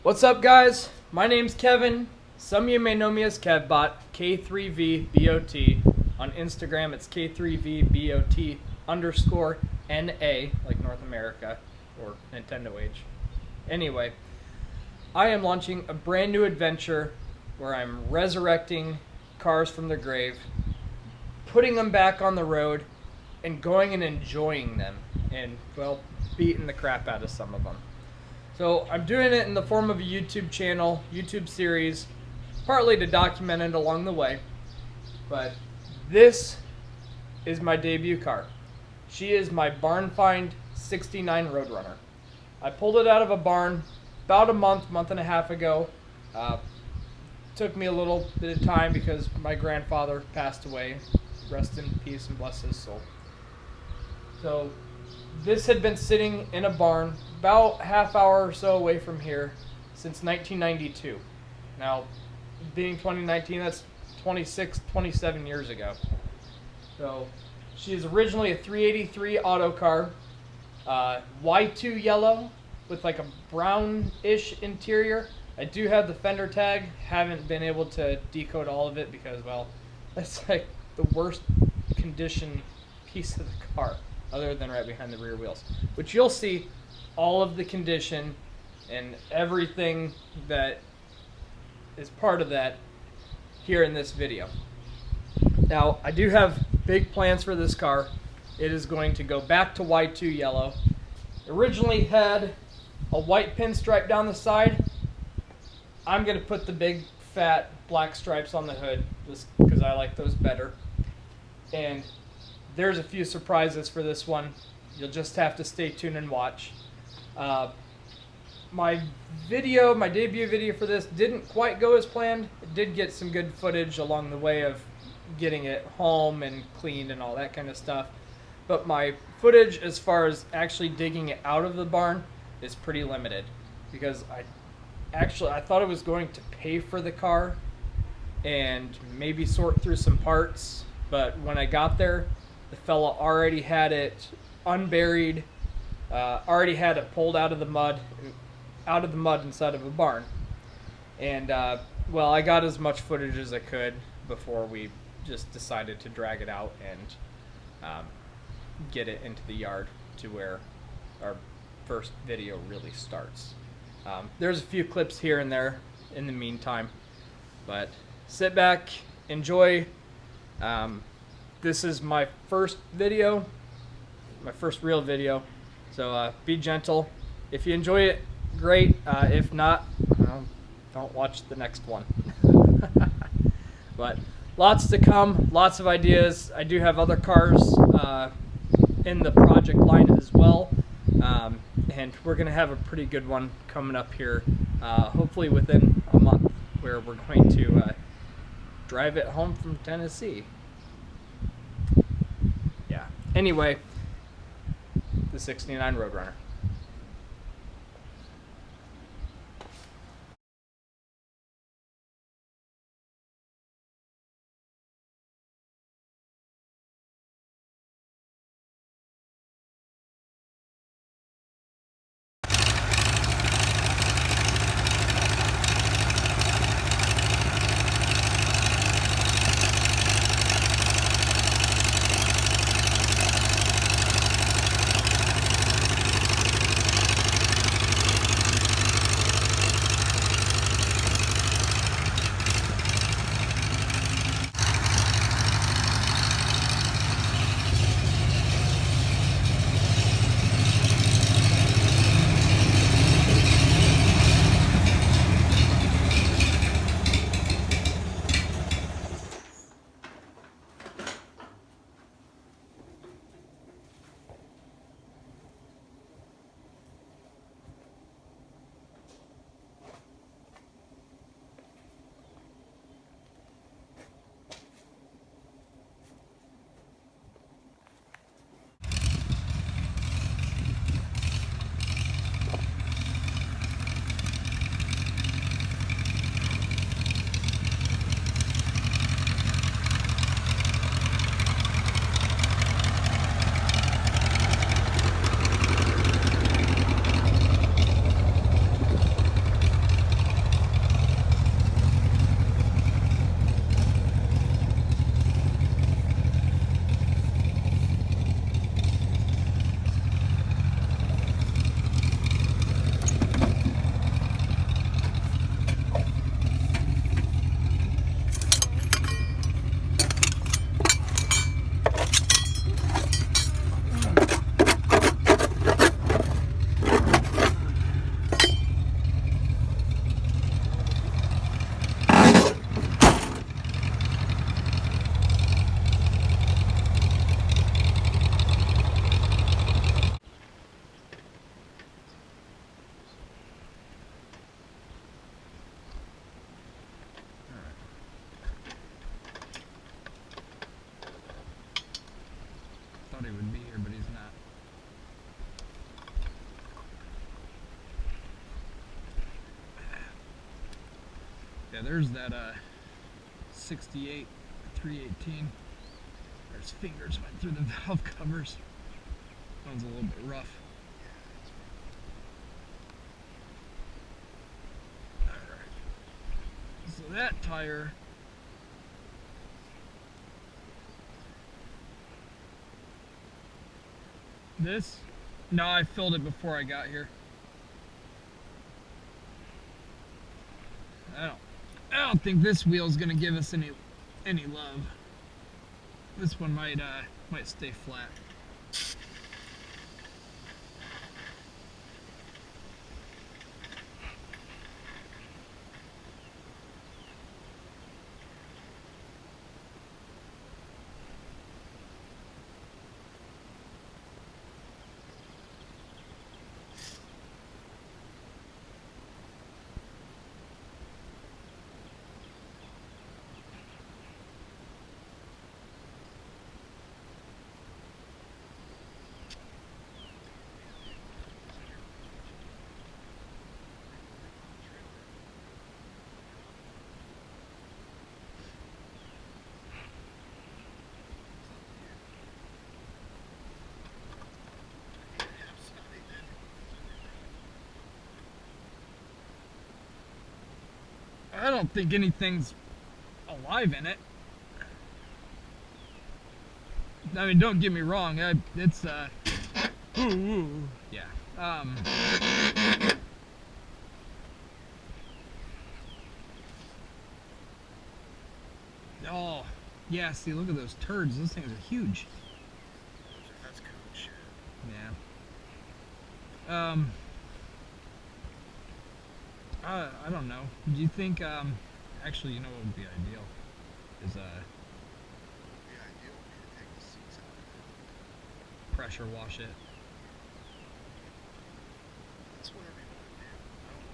What's up, guys? My name's Kevin. Some of you may know me as KevBot, K3VBOT. On Instagram, it's K3VBOT_NA, like North America, or Nintendo Age. Anyway, I am launching a brand new adventure where I'm resurrecting cars from the grave, putting them back on the road, and going and enjoying them, and, well, beating the crap out of some of them. So I'm doing it in the form of a YouTube channel, YouTube series, partly to document it along the way. But this is my debut car. She is my barn find 69 Roadrunner. I pulled it out of a barn about a month and a half ago. Took me a little bit of time because my grandfather passed away. Rest in peace and bless his soul. So this had been sitting in a barn about half hour or so away from here since 1992. Now, being 2019, that's 27 years ago. So she is originally a 383 auto car, Y2 yellow with like a brownish interior. I do have the fender tag. Haven't been able to decode all of it because, well, that's like the worst condition piece of the car, other than right behind the rear wheels, which you'll see all of the condition and everything that is part of that here in this video. Now, I do have big plans for this car. It is going to go back to Y2 yellow. Originally had a white pinstripe down the side. I'm going to put the big fat black stripes on the hood just because I like those better. And there's a few surprises for this one. You'll just have to stay tuned and watch. My debut video for this didn't quite go as planned. It did get some good footage along the way of getting it home and cleaned and all that kind of stuff. But my footage as far as actually digging it out of the barn is pretty limited because I thought I was going to pay for the car and maybe sort through some parts, but when I got there, the fella already had it unburied, already had it pulled out of the mud inside of a barn. And, well, I got as much footage as I could before we just decided to drag it out and get it into the yard to where our first video really starts. There's a few clips here and there in the meantime, but sit back, enjoy. This is my first video, my first real video, so be gentle. If you enjoy it, great. If not, don't watch the next one. But lots to come, lots of ideas. I do have other cars in the project line as well, and we're going to have a pretty good one coming up here, hopefully within a month, where we're going to drive it home from Tennessee. Yeah. Anyway, the 69 Roadrunner. Yeah, there's that 68 318. There's fingers went through the valve covers. That one's a little bit rough. Alright. So that tire. This? No, I filled it before I got here. I don't think this wheel's gonna give us any love. This one might stay flat. I don't think anything's alive in it. I mean, don't get me wrong. It's yeah. Oh, yeah. See, look at those turds. Those things are huge. That's cool shit. Yeah. I don't know. Do you think, actually, you know what would be ideal? Is, The ideal would be to take the seats out of it. pressure wash it. That's whatever you want to do. I don't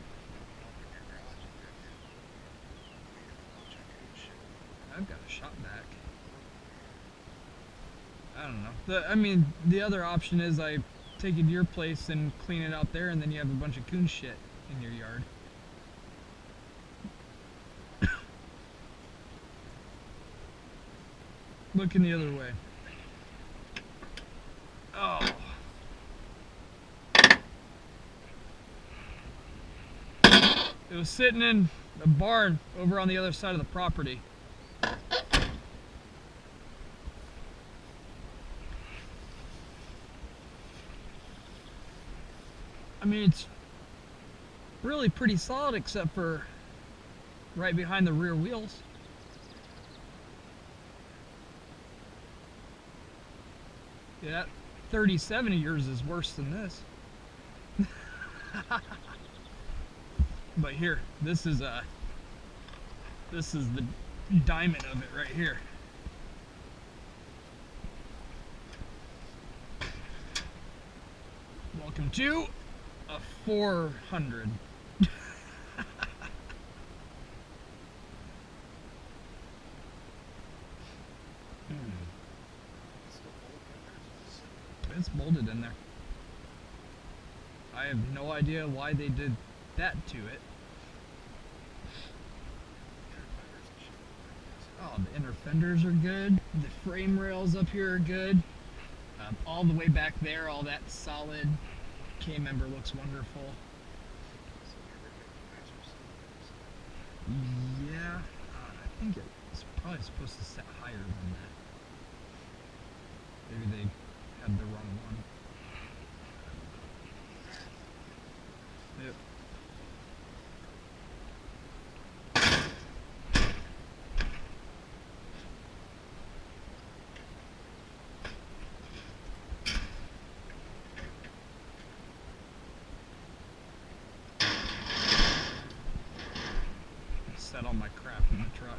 open your garage and have to clean up a bunch of cool shit. I've got a shop vac. I don't know. I mean, the other option is I take it to your place and clean it out there, and then you have a bunch of coon shit in your yard. Looking the other way. Oh. It was sitting in a barn over on the other side of the property. I mean, it's really pretty solid except for right behind the rear wheels. Yeah, that 37 of yours is worse than this. But here, this is the diamond of it right here. Welcome to a 400. It's bolted in there. I have no idea why they did that to it. Oh, the inner fenders are good. The frame rails up here are good. All the way back there, all that solid K-member looks wonderful. Yeah, I think it's probably supposed to set higher than that. Maybe they had the wrong one. Yep. Set all my crap in the truck.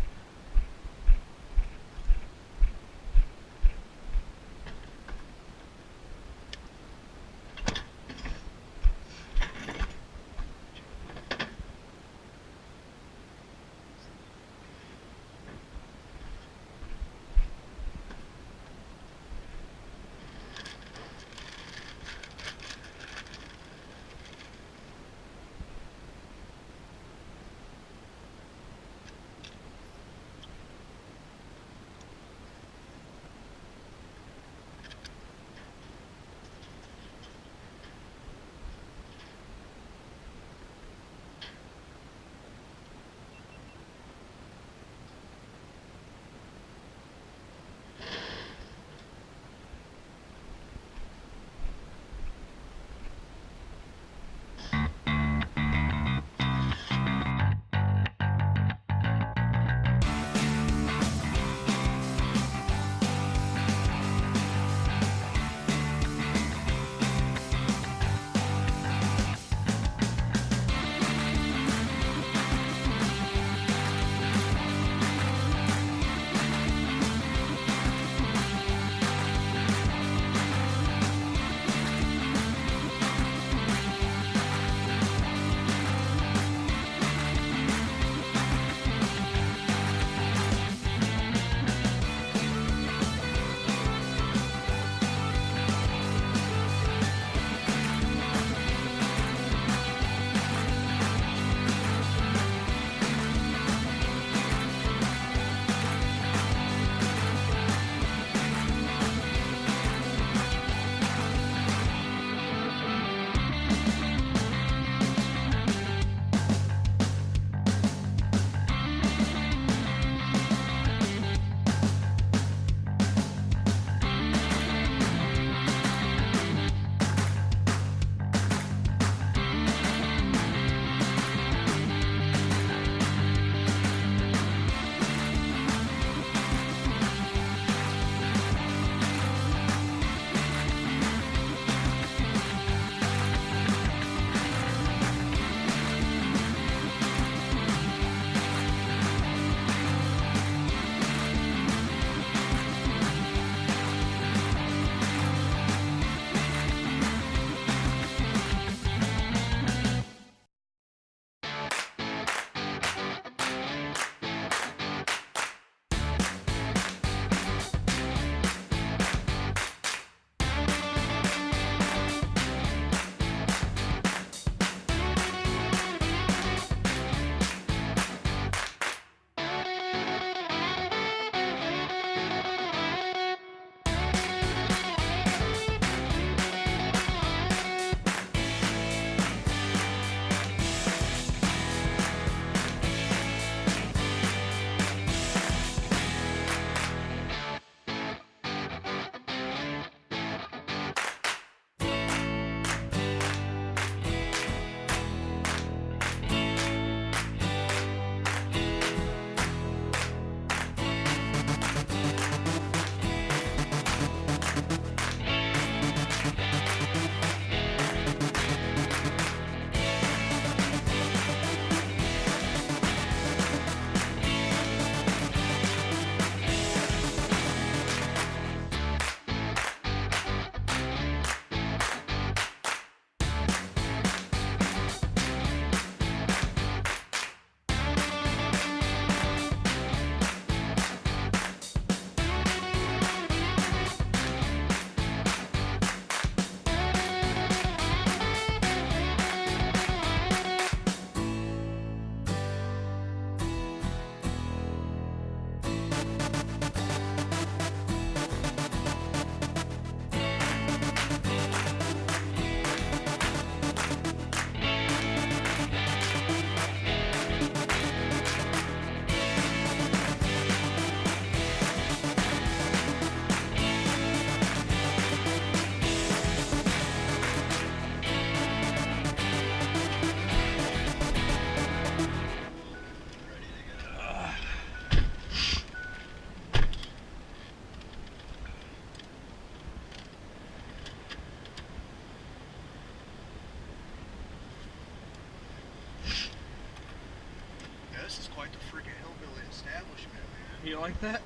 like that?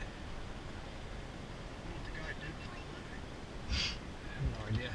What the guy did for a living. I have no idea.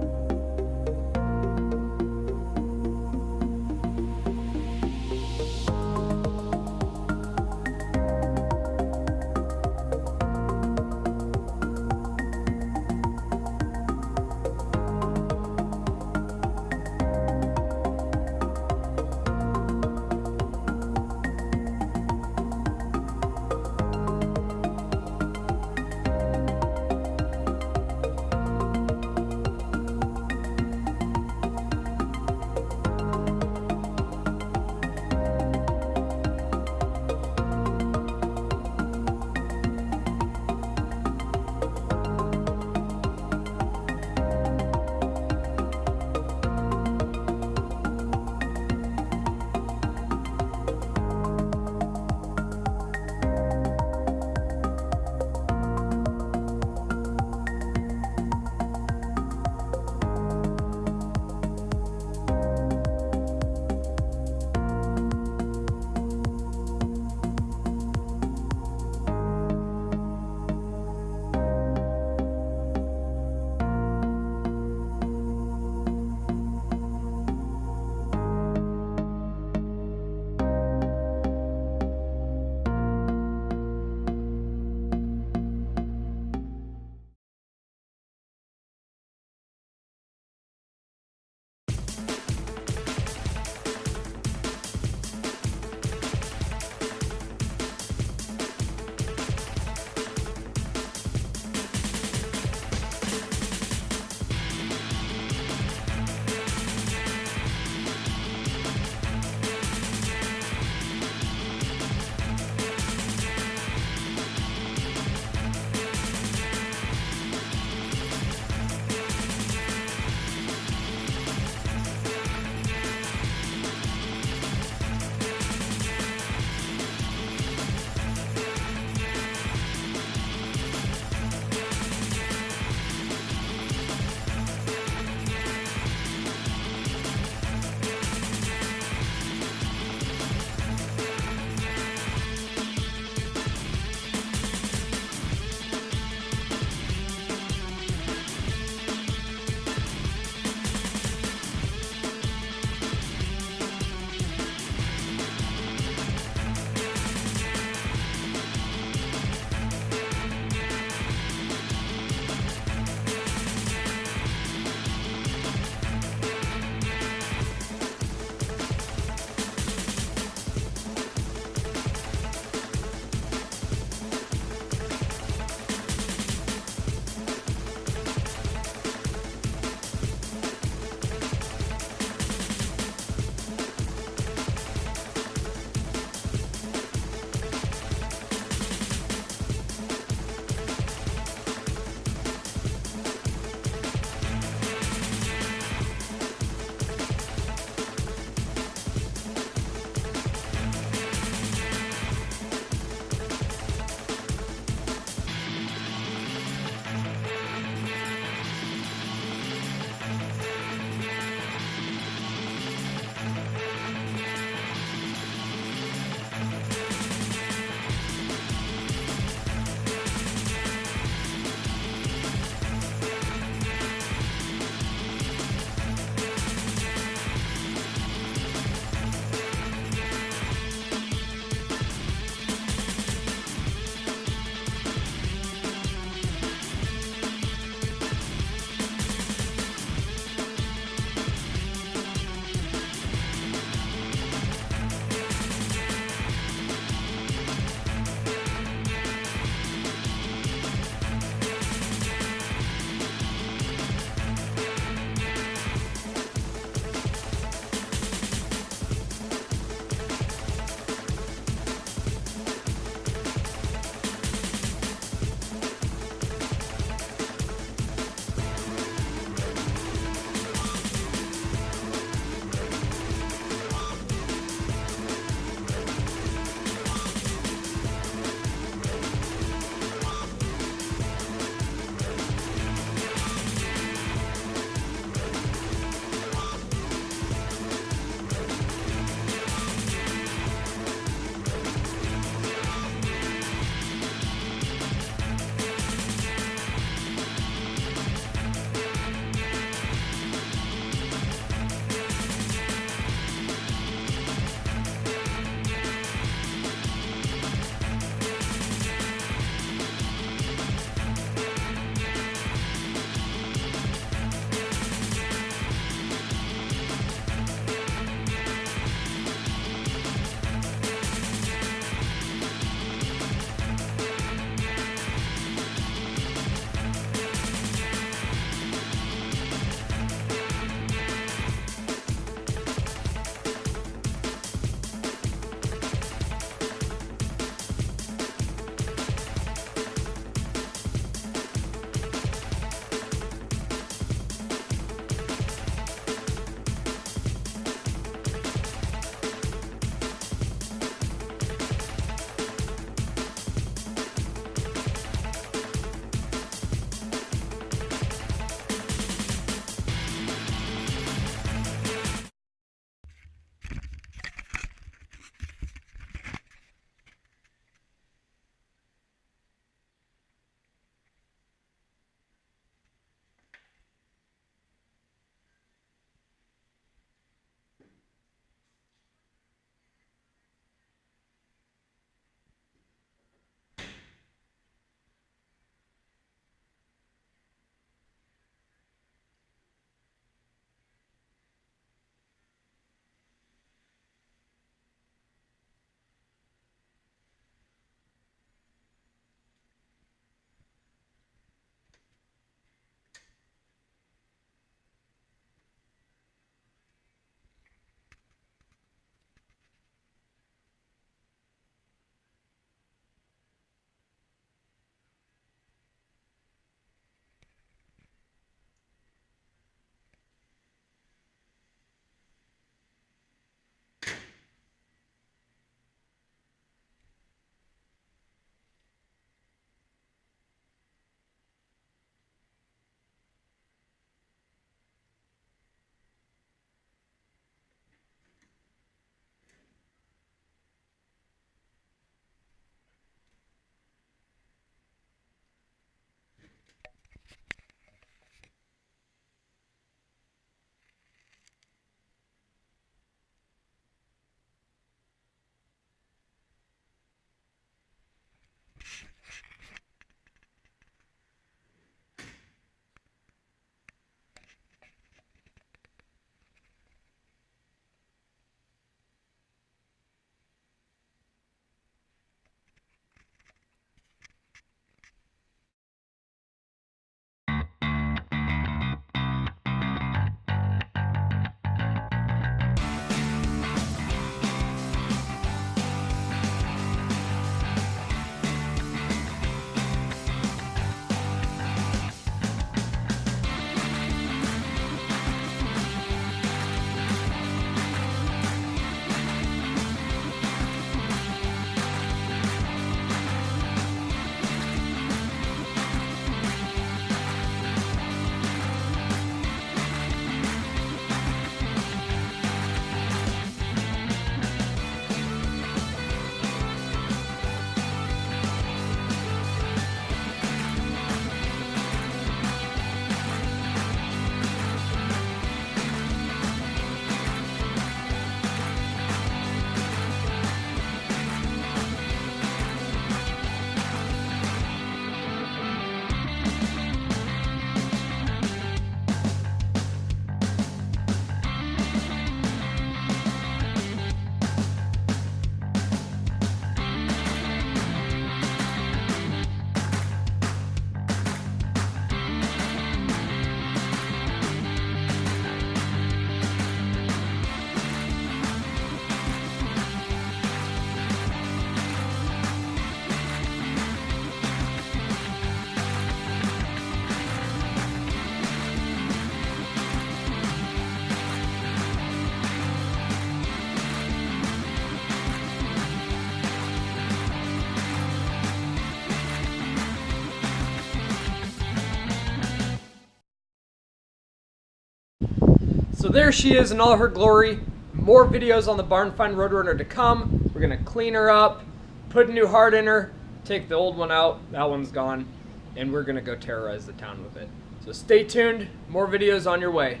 So there she is in all her glory. More videos on the Barn Find Roadrunner to come. We're gonna clean her up, put a new heart in her, take the old one out, that one's gone, and we're gonna go terrorize the town with it. So stay tuned, more videos on your way.